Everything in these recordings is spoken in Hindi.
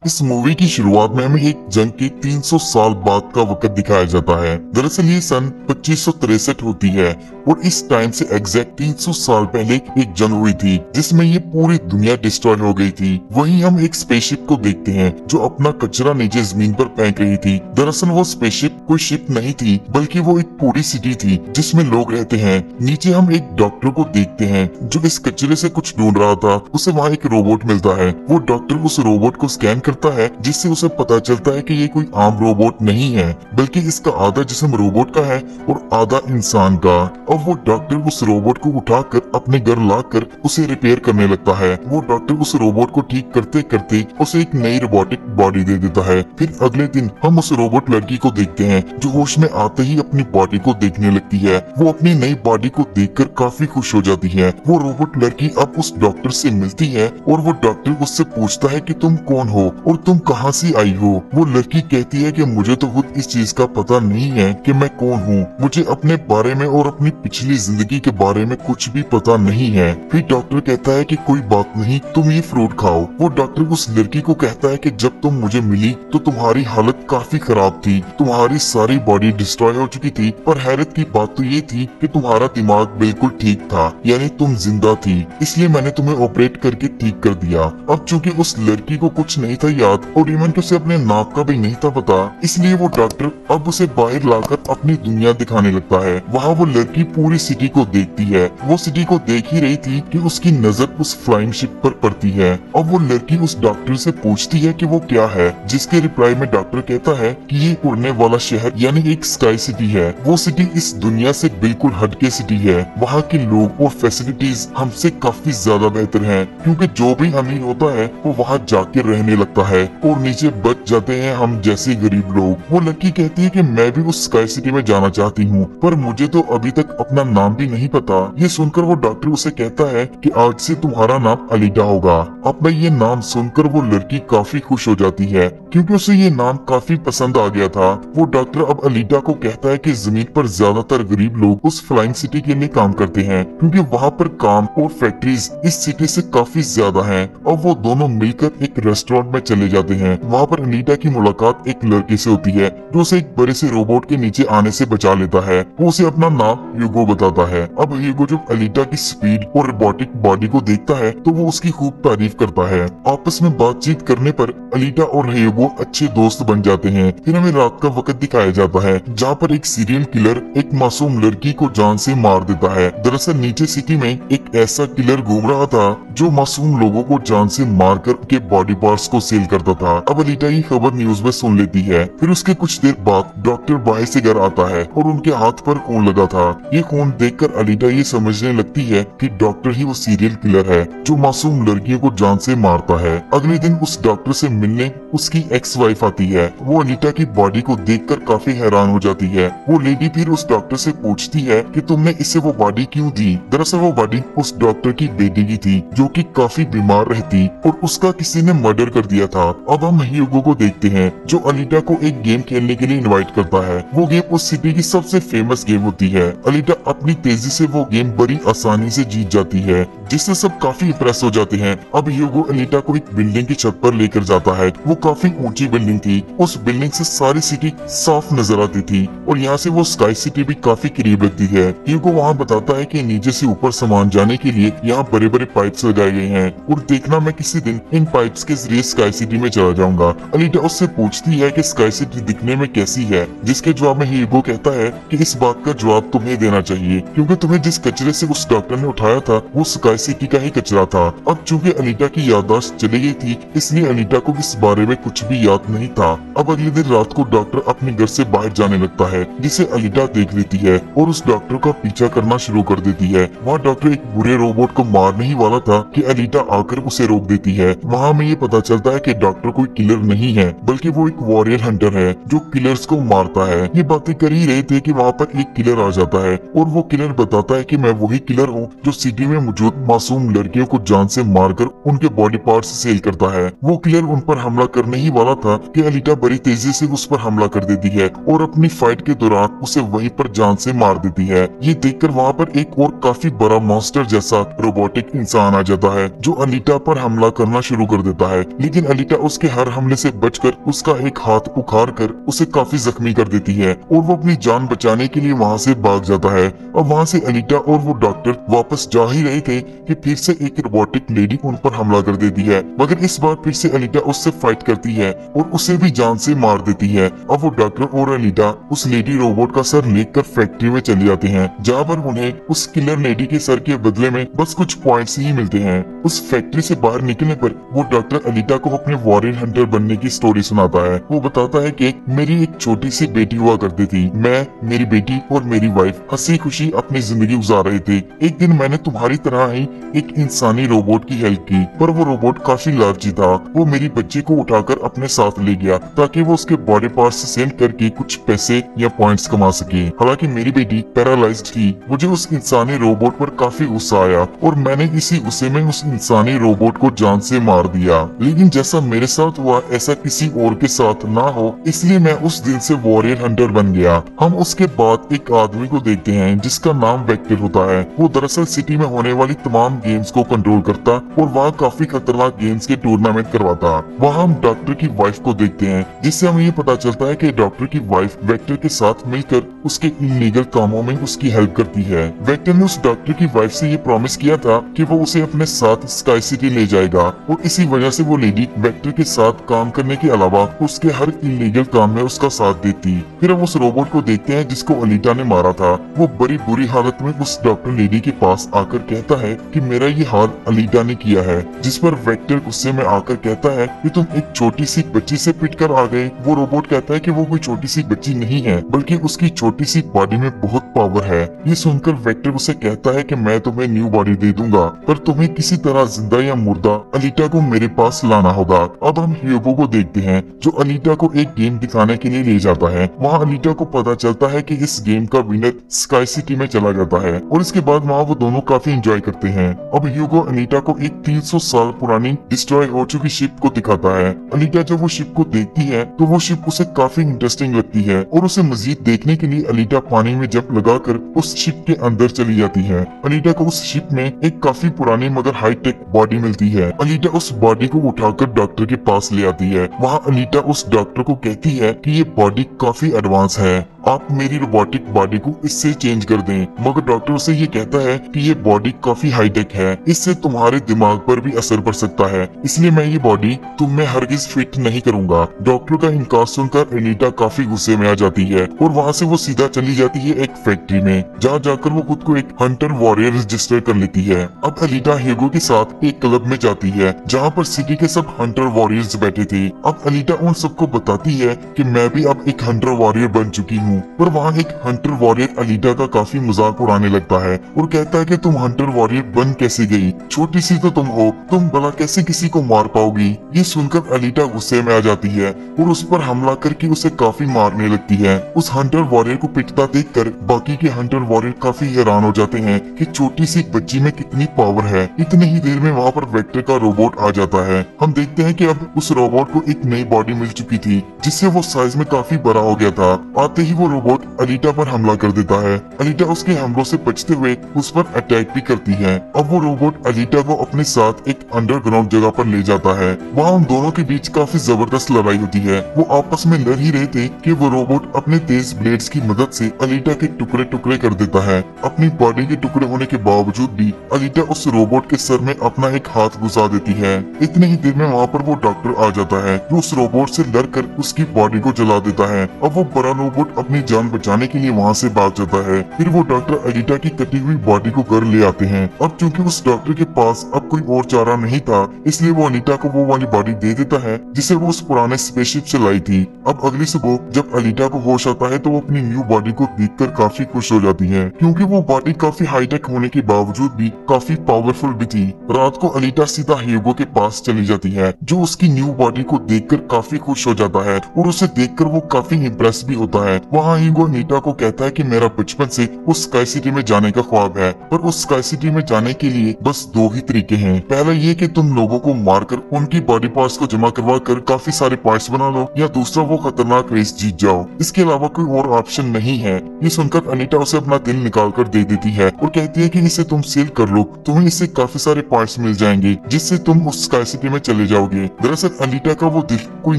इस मूवी की शुरुआत में हमें एक जंग के 300 साल बाद का वक्त दिखाया जाता है। दरअसल ये सन 2563 होती है और इस टाइम से एग्जैक्ट 300 साल पहले एक जंग हुई थी जिसमें ये पूरी दुनिया डिस्ट्रॉय हो गई थी। वहीं हम एक स्पेसशिप को देखते हैं जो अपना कचरा नीचे जमीन पर फेंक रही थी। दरअसल वो स्पेसशिप कोई शिप नहीं थी बल्कि वो एक पूरी सिटी थी जिसमें लोग रहते हैं। नीचे हम एक डॉक्टर को देखते हैं जो इस कचरे से कुछ ढूंढ रहा था। उसे वहाँ एक रोबोट मिलता है। वो डॉक्टर उस रोबोट को स्कैन करता है जिससे उसे पता चलता है कि ये कोई आम रोबोट नहीं है बल्कि इसका आधा जिस्म रोबोट का है और आधा इंसान का। अब वो डॉक्टर उस रोबोट को उठाकर अपने घर लाकर उसे रिपेयर करने लगता है। वो डॉक्टर उस रोबोट को ठीक करते करते उसे एक नई रोबोटिक बॉडी दे देता है। फिर अगले दिन हम उस रोबोट लड़की को देखते हैं जो होश में आते ही अपनी बॉडी को देखने लगती है। वो अपनी नई बॉडी को देखकर काफी खुश हो जाती है। वो रोबोट लड़की अब उस डॉक्टर से मिलती है और वो डॉक्टर उससे पूछता है कि तुम कौन हो और तुम कहां से आई हो। वो लड़की कहती है कि मुझे तो खुद इस चीज का पता नहीं है कि मैं कौन हूँ। मुझे अपने बारे में और अपनी पिछली जिंदगी के बारे में कुछ भी पता नहीं है। फिर डॉक्टर कहता है कि कोई बात नहीं, तुम ये फ्रूट खाओ। वो डॉक्टर उस लड़की को कहता है कि जब तुम मुझे मिली तो तुम्हारी हालत काफी खराब थी, तुम्हारी सारी बॉडी डिस्ट्रॉय हो चुकी थी, पर हैरत की बात तो ये थी कि तुम्हारा दिमाग बिल्कुल ठीक था, यानी तुम जिंदा थी, इसलिए मैंने तुम्हें ऑपरेट करके ठीक कर दिया। अब चूंकि उस लड़की को कुछ नहीं था याद और इवन उसे अपने नाम का भी नहीं था पता, इसलिए वो डॉक्टर अब उसे बाहर लाकर अपनी दुनिया दिखाने लगता है। वहाँ वो लड़की पूरी सिटी को देखती है। वो सिटी को देख ही रही थी कि उसकी नजर उस फ्लाइंग शिप पर पड़ती है। अब वो लड़की उस डॉक्टर से पूछती है कि वो क्या है, जिसके रिप्लाई में डॉक्टर कहता है कि ये उड़ने वाला शहर यानी एक स्काई सिटी है। वो सिटी इस दुनिया से बिल्कुल हटके सिटी है। वहाँ के लोग और फैसिलिटीज हमसे काफी ज्यादा बेहतर हैं, क्योंकि जो भी अमीर होता है वो वहाँ जाके रहने लगता है और नीचे बच जाते हैं हम जैसे गरीब लोग। वो लड़की कहती है कि मैं भी उस स्काई सिटी में जाना चाहती हूँ, पर मुझे तो अभी तक अपना नाम भी नहीं पता। ये सुनकर वो डॉक्टर उसे कहता है कि आज से तुम्हारा नाम अलीटा होगा। अब ये नाम सुनकर वो लड़की काफी खुश हो जाती है क्योंकि उसे ये नाम काफी पसंद आ गया था। वो डॉक्टर अब अलीटा को कहता है कि जमीन पर ज्यादातर गरीब लोग उस फ्लाइंग सिटी के लिए काम करते हैं क्योंकि वहाँ पर काम और फैक्ट्रीज इस सिटी से काफी ज्यादा हैं। अब वो दोनों मिलकर एक रेस्टोरेंट में चले जाते हैं। वहाँ पर अलीटा की मुलाकात एक लड़के से होती है जो उसे एक बड़े से रोबोट के नीचे आने से बचा लेता है। वो उसे अपना नाम ह्यूगो बताता है। अब ह्यूगो जब अलीटा की स्पीड और रोबोटिक बॉडी को देखता है तो वो उसकी खूब तारीफ करता है। आपस में बातचीत करने पर अलीटा और ह्यूगो अच्छे दोस्त बन जाते हैं। फिर हमें रात का वक्त दिखाया जाता है जहाँ पर एक सीरियल किलर एक मासूम लड़की को जान से मार देता है। दरअसल नीचे सिटी में एक ऐसा किलर घूम रहा था जो मासूम लोगों को जान से मारकर उनके बॉडी पार्ट्स को सेल करता था। अब अलीटा ये खबर न्यूज में सुन लेती है। फिर उसके कुछ देर बाद डॉक्टर बाहर से घर आता है और उनके हाथ पर खून लगा था। ये खून देखकर अलीटा ये समझने लगती है कि डॉक्टर ही वो सीरियल किलर है जो मासूम लड़कियों को जान से मारता है। अगले दिन उस डॉक्टर से मिलने उसकी एक्स वाइफ आती है। वो अलीटा की बॉडी को देखकर काफी हैरान हो जाती है। वो लेडी फिर उस डॉक्टर से पूछती है कि तुमने इसे वो बॉडी क्यों दी। दरअसल वो बॉडी उस डॉक्टर की बेटी की थी जो कि काफी बीमार रहती और उसका किसी ने मर्डर कर दिया था। अब हम ह्यूगो को देखते हैं जो अलीटा को एक गेम खेलने के लिए इनवाइट करता है। वो गेम उस सिटी की सबसे फेमस गेम होती है। अलीटा अपनी तेजी से वो गेम बड़ी आसानी से जीत जाती है जिससे सब काफी इंप्रेस हो जाते हैं। अब ह्यूगो अलीटा को एक बिल्डिंग की छत पर लेकर जाता है। वो काफी ऊंची बिल्डिंग थी। उस बिल्डिंग से सारी सिटी साफ नजर आती थी और यहाँ से वो स्काई सिटी भी काफी करीब लगती है। ह्यूगो वहाँ बताता है कि नीचे से ऊपर सामान जाने के लिए यहाँ बड़े बड़े पाइप्स लगाए गए हैं और देखना मैं किसी दिन इन पाइप्स के जरिए स्काई सिटी में चला जाऊंगा। अलीटा उससे पूछती है कि स्काई सिटी दिखने में कैसी है, जिसके जवाब में ह्यूगो कहता है कि इस बात का जवाब तुम्हें देना चाहिए क्योंकि तुम्हें जिस कचरे से उस डॉक्टर ने उठाया था वो स्काई सिटी का ही कचरा था। अब चूंकि अलीटा की याददाश्त चली गई थी इसलिए अलीटा को इस बारे में कुछ भी याद नहीं था। अब अगले दिन रात को डॉक्टर अपने घर से बाहर जाने लगता है जिसे अलीटा देख लेती है और उस डॉक्टर का पीछा करना शुरू कर देती है। वहाँ डॉक्टर एक बुरे रोबोट को मारने ही वाला था कि अलीटा आकर उसे रोक देती है। वहाँ हमें ये पता चलता है कि डॉक्टर कोई किलर नहीं है बल्कि वो एक वॉरियर हंटर है जो किलर्स को मारता है। ये बातें कर ही रहे थे कि वहाँ पर एक किलर आ जाता है और वो किलर बताता है कि मैं वही किलर हूँ जो सिटी में मौजूद मासूम लड़कियों को जान से मारकर उनके बॉडी पार्ट्स सेल करता है। वो किलर उन पर हमला करने ही वाला था कि अलीटा बड़ी तेजी से उस पर हमला कर देती है और अपनी फाइट के दौरान उसे वहीं पर जान से मार देती है। ये देखकर वहाँ पर एक और काफी बड़ा मॉन्स्टर जैसा रोबोटिक इंसान आ जाता है जो अलीटा पर हमला करना शुरू कर देता है, लेकिन अलीटा उसके हर हमले से बचकर उसका एक हाथ उखाड़ कर उसे काफी जख्मी कर देती है और वो अपनी जान बचाने के लिए वहाँ से भाग जाता है। अब वहाँ से अलीटा और वो डॉक्टर वापस जा ही रहे थे कि फिर से एक रोबोटिक लेडी उन पर हमला कर देती है, मगर इस बार फिर से अलीटा उससे फाइट करती है और उसे भी जान से मार देती है। अब वो डॉक्टर और अलीटा उस लेडी रोबोट का सर लेकर फैक्ट्री में चले जाते हैं, जहाँ पर उन्हें उस किलर लेडी के सर के बदले में बस कुछ पॉइंट्स ही मिलते हैं। उस फैक्ट्री से बाहर निकलने पर वो डॉक्टर अलीटा को अपने वॉरियर हंटर बनने की स्टोरी सुनाता है। वो बताता है कि मेरी एक छोटी सी बेटी हुआ करती थी, मैं, मेरी बेटी और मेरी वाइफ हंसी खुशी अपनी जिंदगी गुजार रहे थे। एक दिन मैंने तुम्हारी तरह ही एक इंसानी रोबोट की हेल्प की, पर वो रोबोट काफी लालची था। वो मेरी बच्ची को उठाकर अपने साथ ले गया ताकि वो उसके बॉडी पार्ट्स से सेल करके कुछ पैसे या पॉइंट्स कमा सके। हालांकि मेरी बेटी पैरालाइज्ड थी। मुझे उस इंसानी रोबोट पर काफी गुस्सा आया और मैंने इसी गुस्से में उस इंसानी रोबोट को जान से मार दिया, लेकिन जैसा मेरे साथ हुआ ऐसा किसी और के साथ ना हो, इसलिए मैं उस दिन से वॉरियर हंटर बन गया। हम उसके बाद एक आदमी को देखते हैं जिसका नाम वेक्टर होता है। वो दरअसल सिटी में होने वाली तमाम गेम्स को कंट्रोल करता और वहाँ काफी खतरनाक गेम्स के टूर्नामेंट करवाता। वहाँ हम डॉक्टर की वाइफ को देखते हैं, जिससे हमें ये पता चलता है कि डॉक्टर की वाइफ वेक्टर के साथ मिलकर उसके इल्लीगल कामों में उसकी हेल्प करती है। वेक्टर ने उस डॉक्टर की वाइफ से ये प्रॉमिस किया था कि वो उसे अपने साथ स्काई सिटी ले जाएगा और इसी वजह से वो लेडी वेक्टर के साथ काम करने के अलावा उसके हर इल्लीगल काम में उसका साथ देती। फिर हम उस रोबोट को देखते हैं जिसको अलीटा ने मारा था। वो बड़ी बुरी हालत में उस डॉक्टर लेडी के पास आकर कहता है कि मेरा ये हाल अलीटा ने किया है, जिस पर वेक्टर गुस्से में आकर कहता है कि तुम एक छोटी सी बच्ची से पिटकर आ गए। वो रोबोट कहता है कि वो कोई छोटी सी बच्ची नहीं है, बल्कि उसकी छोटी सी बॉडी में बहुत पावर है। ये सुनकर वेक्टर उसे कहता है कि मैं तुम्हें न्यू बॉडी दे दूंगा, पर तुम्हें किसी तरह जिंदा या मुर्दा अलीटा को मेरे पास लाना होगा। अब हम ह्यूगो को देखते हैं जो अलीटा को एक गेम दिखाने के लिए ले जाता है। वहाँ अलीटा को पता चलता है कि इस गेम का विनर स्काई सिटी में चला जाता है और इसके बाद वहाँ वो दोनों काफी एंजॉय करते हैं। अब ह्यूगो अनीटा को एक 300 साल पुरानी डिस्ट्रॉय हो चुकी शिप को दिखाता है। अनीटा जब वो शिप को देखती है तो वो शिप उसे काफी इंटरेस्टिंग लगती है और उसे मजीद देखने के लिए अनीटा पानी में जंप लगाकर उस शिप के अंदर चली जाती है। अनीटा को उस शिप में एक काफी पुरानी मगर हाईटेक बॉडी मिलती है। अनीटा उस बॉडी को उठाकर डॉक्टर के पास ले आती है। वहाँ अनीटा उस डॉक्टर को कहती है कि ये बॉडी काफी एडवांस है, आप मेरी रोबोटिक बॉडी को इससे चेंज कर दें। मगर डॉक्टर उसे ये कहता है कि ये बॉडी काफी हाईटेक है, इससे तुम्हारे दिमाग पर भी असर पड़ सकता है, इसलिए मैं ये बॉडी तुम में हरगिज फिट नहीं करूंगा। डॉक्टर का इनकार सुनकर अनीटा काफी गुस्से में आ जाती है और वहाँ से वो सीधा चली जाती है एक फैक्ट्री में, जहाँ जाकर वो खुद को एक हंटर वॉरियर रजिस्टर कर लेती है। अब अनीटा ह्यूगो के साथ एक क्लब में जाती है जहाँ पर सिटी के सब हंटर वॉरियर्स बैठे थे। अब अनीटा उन सबको बताती है कि मैं भी अब एक हंटर वॉरियर बन चुकी हूँ, पर वहाँ एक हंटर वॉरियर अनीटा का काफी मजाक उड़ाने लगता है और कहता है कि तुम हंटर वॉरियर बन कैसे गई, छोटी सी तो तुम हो, तुम भला कैसे किसी को मार पाओगी। ये सुनकर अनीटा गुस्से में आ जाती है और उस पर हमला करके उसे काफी मारने लगती है। उस हंटर वॉरियर को पिटता देखकर बाकी के हंटर वॉरियर काफी हैरान हो जाते हैं कि छोटी सी बच्ची में कितनी पावर है। इतनी ही देर में वहाँ पर वेक्टर का रोबोट आ जाता है। हम देखते हैं कि अब उस रोबोट को एक नई बॉडी मिल चुकी थी, जिससे वो साइज में काफी बड़ा हो गया था। आते ही वो रोबोट अनीटा पर हमला कर देता है। अनीटा उसके हमलों से बचते हुए उस पर अटैक भी करती है। अब वो रोबोट अनीटा को अपने साथ एक अंडरग्राउंड जगह पर ले जाता है। वहाँ उन दोनों के बीच काफी जबरदस्त लड़ाई होती है। वो आपस में लड़ ही रहे थे कि वो रोबोट अपने तेज ब्लेड्स की मदद से अनीटा के टुकड़े टुकड़े कर देता है। अपनी बॉडी के टुकड़े होने के बावजूद भी अनीटा उस रोबोट के सर में अपना एक हाथ घुसा देती है। इतने ही देर में वहाँ पर वो डॉक्टर आ जाता है जो उस रोबोट से लड़कर उसकी बॉडी को जला देता है। अब वो बड़ा रोबोट अपनी जान बचाने के लिए वहाँ से भाग जाता है। फिर वो डॉक्टर अनीटा की कटी हुई बॉडी को घर ले आते हैं। अब चूंकि उस डॉक्टर के पास अब कोई और चारा नहीं था, इसलिए वो अनीटा को वो वाली बॉडी दे देता है जिसे वो उस पुराने स्पेसशिप से लाई थी। अब अगली सुबह जब अनीटा को होश आता है तो वो अपनी न्यू बॉडी को देखकर काफी खुश हो जाती है, क्योंकि वो बॉडी काफी हाईटेक होने के बावजूद भी काफी पावरफुल भी थी। रात को अनीटा सीधा ह्यूगो के पास चली जाती है, जो उसकी न्यू बॉडी को देखकर काफी खुश हो जाता है और उसे देखकर वो काफी इम्प्रेस भी होता है। वहाँ ह्यूगो अनीटा को कहता है कि मेरा बचपन से उस स्काई सिटी में जाने का ख्वाब है, पर उस स्काई सिटी में जाने के लिए बस दो ही तरीके हैं। पहला ये कि तुम लोगों को मारकर उनकी बॉडी पार्ट्स को जमा करवा कर काफी सारे पार्ट्स बना लो, या दूसरा वो खतरनाक रेस जीत जाओ। इसके अलावा कोई और ऑप्शन नहीं है। ये सुनकर अनीटा उसे अपना दिल निकाल कर दे देती है और कहती है कि इसे तुम सेल कर लो, तुम्हें इससे काफी सारे पार्ट्स मिल जाएंगे जिससे तुम उस स्काई सिटी में चले जाओगे। दरअसल अनीटा का वो दिल कोई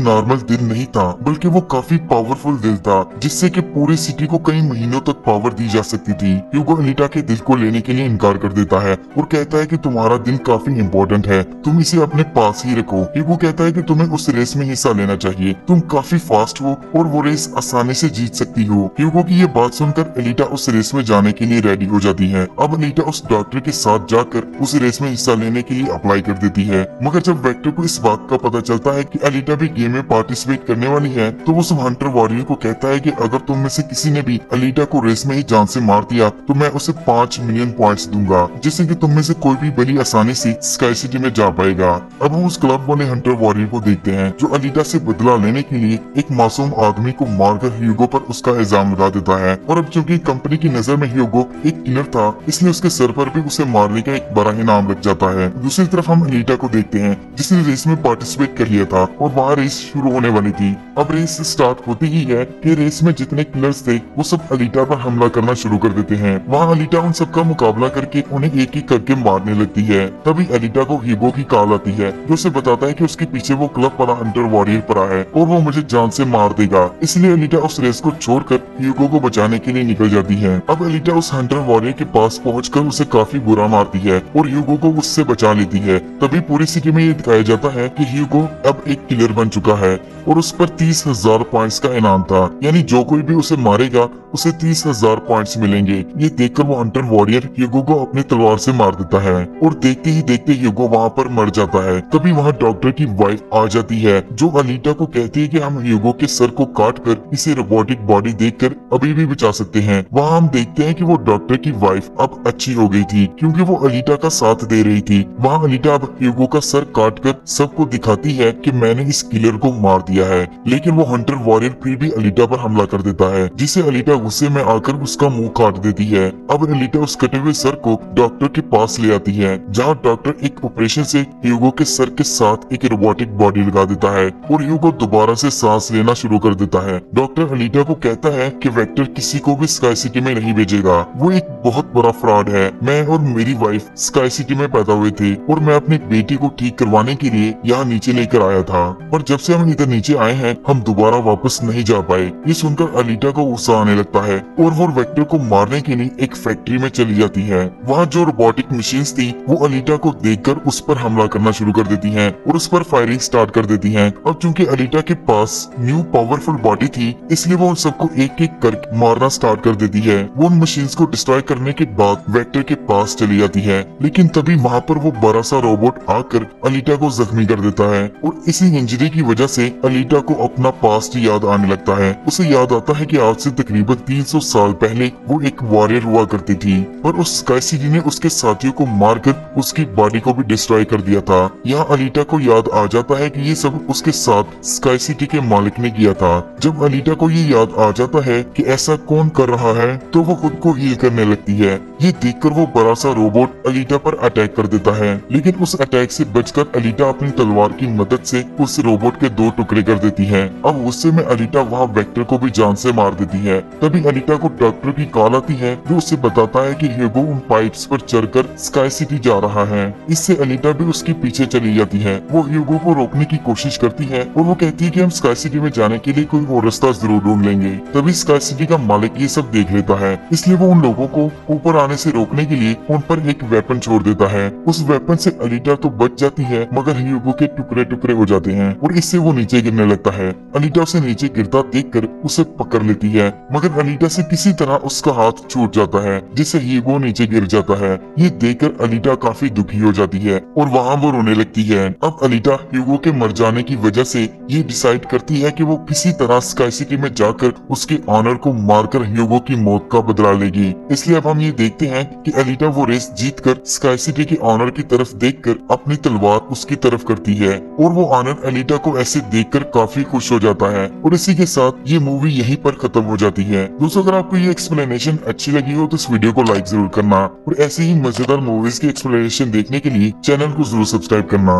नॉर्मल दिल नहीं था, बल्कि वो काफी पावरफुल दिल था जिससे कि पूरी सिटी को कई महीनों तक पावर दी जा सकती थी। ह्यूगो अनीटा के दिल को लेने के लिए इनकार कर देता है और कहता है कि तुम्हारा दिल काफी इम्पोर्टेंट है, तुम इसे अपने पास ही रखो। ह्यूगो कहता है कि तुम्हें उस रेस में हिस्सा लेना चाहिए, तुम काफी फास्ट हो और वो रेस आसानी से जीत सकती हो। ह्यूगो की ये बात सुनकर अनीटा उस रेस में जाने के लिए रेडी हो जाती है। अब अनीटा उस डॉक्टर के साथ जाकर उस रेस में हिस्सा लेने के लिए अप्लाई कर देती है। मगर जब वेक्टर को इस बात का पता चलता है कि अनीटा भी गेम में पार्टिसिपेट करने वाली है, तो वो सब हंटर वॉरियर को कहता है कि अगर तुम में से किसी ने भी अनीटा को रेस में ही जान से मार दिया तो मैं उसे 5 मिलियन पॉइंट्स दूंगा, जिससे कि तुम में से कोई भी बड़ी आसानी से स्काई सिटी में जा पाएगा। अब हम उस क्लब वाले हंटर वॉरियर को देखते हैं जो अनीटा से बदला लेने के लिए एक मासूम आदमी को मारकर ह्यूगो पर उसका इल्जाम लगा देता है। और अब चूंकि कंपनी की नजर में ह्यूगो एक किलर था, इसलिए उसके सर पर भी उसे मारने का एक बड़ा इनाम लग जाता है। दूसरी तरफ हम अनीटा को देखते हैं जिसने रेस में पार्टिसिपेट कर लिया था और वहाँ रेस शुरू होने वाली थी। अब रेस स्टार्ट होती ही है कि रेस में जितने किलर्स थे वो सब अनीटा पर हमला करना शुरू कर देते हैं। वहाँ अनीटा उन सबका मुकाबला करके उन्हें एक एक करके मारने लगती है। तभी अनीटा को ह्यूगो की कॉल आती है जो उसे बताता है कि उसके पीछे वो क्लब वाला हंटर वॉरियर पड़ा है और वो मुझे जान से मार देगा। इसलिए अनीटा उस रेस को छोड़कर ह्यूगो को बचाने के लिए निकल जाती है। अब अनीटा उस हंटर वॉरियर के पास पहुंचकर उसे काफी बुरा मारती है और ह्यूगो को उससे बचा लेती है। तभी पूरी सिटी में ये दिखाया जाता है कि ह्यूगो अब एक किलर बन चुका है और उस पर 30,000 पॉइंट्स का इनाम था, यानी जो कोई भी उसे मारेगा उसे 30,000 पॉइंट्स मिलेंगे। ये देखकर वो हंटर वॉरियर ह्यूगो को अपनी तलवार से मार देता है और देखते ही देखते ह्यूगो वहाँ पर मर जाता है। तभी वहाँ डॉक्टर की वाइफ आ जाती है जो अनीटा को कहती है कि हम ह्यूगो के सर को काट कर इसे रोबोटिक बॉडी देखकर अभी भी बचा सकते हैं। वहाँ हम देखते हैं कि वो डॉक्टर की वाइफ अब अच्छी हो गई थी क्योंकि वो अनीटा का साथ दे रही थी। वहाँ अनीटा अब ह्यूगो का सर काट कर सबको दिखाती है कि मैंने इस किलर को मार दिया है, लेकिन वो हंटर वॉरियर फिर भी अनीटा पर हमला कर देता है जिसे अनीटा गुस्से में आकर उसका मुंह काट देती है। अब अनीटा उस कटे हुए सर को डॉक्टर के पास ले आती है जहाँ डॉक्टर एक ऑपरेशन से ह्यूगो के सर के साथ एक रोबोटिक बॉडी लगा देता है और ह्यूगो दोबारा से सांस लेना शुरू कर देता है। डॉक्टर अनीटा को कहता है कि वेक्टर किसी को भी स्काई सिटी में नहीं भेजेगा, वो एक बहुत बड़ा फ्रॉड है। मैं और मेरी वाइफ स्काई सिटी में पैदा हुए थे और मैं अपनी बेटी को ठीक करवाने के लिए यहाँ नीचे लेकर आया था, पर जब से हम इधर नीचे आए हैं हम दोबारा वापस नहीं जा पाए। ये सुनकर अनीटा को गुस्सा आने लगता है और वो वेक्टर को मारने के लिए एक फैक्ट्री में चली जाती है। वहाँ जो रोबोटिक मशीन्स थी वो अनीटा को देखकर उस पर हमला करना शुरू कर देती हैं और उस पर फायरिंग स्टार्ट कर देती हैं। अब चूंकि अनीटा के पास न्यू पावरफुल बॉडी थी इसलिए वो उन सबको एक एक करके मारना स्टार्ट कर देती है। वो उन मशीन्स को डिस्ट्रॉय करने के बाद वेक्टर के पास चली जाती है, लेकिन तभी वहाँ पर वो बड़ा सा रोबोट आकर अनीटा को जख्मी कर देता है और इसी इंजरी की वजह से अनीटा को अपना पास्ट याद आने लगता है। उसे याद आता है कि आज से तकरीबन 300 साल पहले वो एक वॉरियर हुआ करती थी, पर उस स्काई सिटी ने उसके साथियों को मारकर उसकी बॉडी को भी डिस्ट्रॉय कर दिया था। यहाँ अनीटा को याद आ जाता है कि ये सब उसके साथ स्काई सिटी के मालिक ने किया था। जब अनीटा को ये याद आ जाता है कि ऐसा कौन कर रहा है तो वो खुद को हील करने लगती है। ये देखकर वो बड़ा सा रोबोट अनीटा पर अटैक कर देता है, लेकिन उस अटैक से बचकर अनीटा अपनी तलवार की मदद से उस रोबोट के 2 टुकड़े कर देती है। अब गुस्से में अनीटा वहाँ वेक्टर को भी जान से मार देती है। तभी अनीटा को डॉक्टर की कॉल आती है जो उसे बताता है कि ह्यूगो उन पाइप्स पर चढ़कर स्काई सिटी जा रहा है। इससे अनीटा भी उसके पीछे चली जाती है। वो ह्यूगो को रोकने की कोशिश करती है और वो कहती है कि हम स्काई सिटी में जाने के लिए कोई और रास्ता जरूर ढूंढ लेंगे। तभी स्काई सिटी का मालिक ये सब देख लेता है, इसलिए वो उन लोगों को ऊपर आने से रोकने के लिए उन पर एक वेपन छोड़ देता है। उस वेपन से अनीटा तो बच जाती है मगर ह्यूगो के टुकड़े टुकड़े हो जाते हैं और इससे वो नीचे गिरने लगता है। अनीटा उसे नीचे गिरता देखकर उसे पकड़ लेती है, मगर अनीटा से किसी तरह उसका हाथ छूट जाता है जिससे ह्यूगो नीचे गिर जाता है। ये देखकर अनीटा काफी दुखी हो जाती है और वहाँ वो रोने लगती है। अब अनीटा ह्यूगो के मर जाने की वजह से ये डिसाइड करती है कि वो किसी तरह स्काई सिटी में जाकर उसके ऑनर को मार मारकर ह्यूगो की मौत का बदला लेगी। इसलिए अब हम ये देखते हैं कि एलिटा वो रेस जीतकर स्काई सिटी के ऑनर की तरफ देखकर अपनी तलवार उसकी तरफ करती है और वो ऑनर एलिटा को ऐसे देखकर काफी खुश हो जाता है। और इसी के साथ ये मूवी यहीं पर खत्म हो जाती है। दोस्तों, अगर आपको ये एक्सप्लेनेशन अच्छी लगी हो तो इस वीडियो को लाइक जरूर करना और ऐसे ही मजेदार मूवीज की एक्सप्लेनेशन देखने के लिए चैनल को जरूर सब्सक्राइब करना।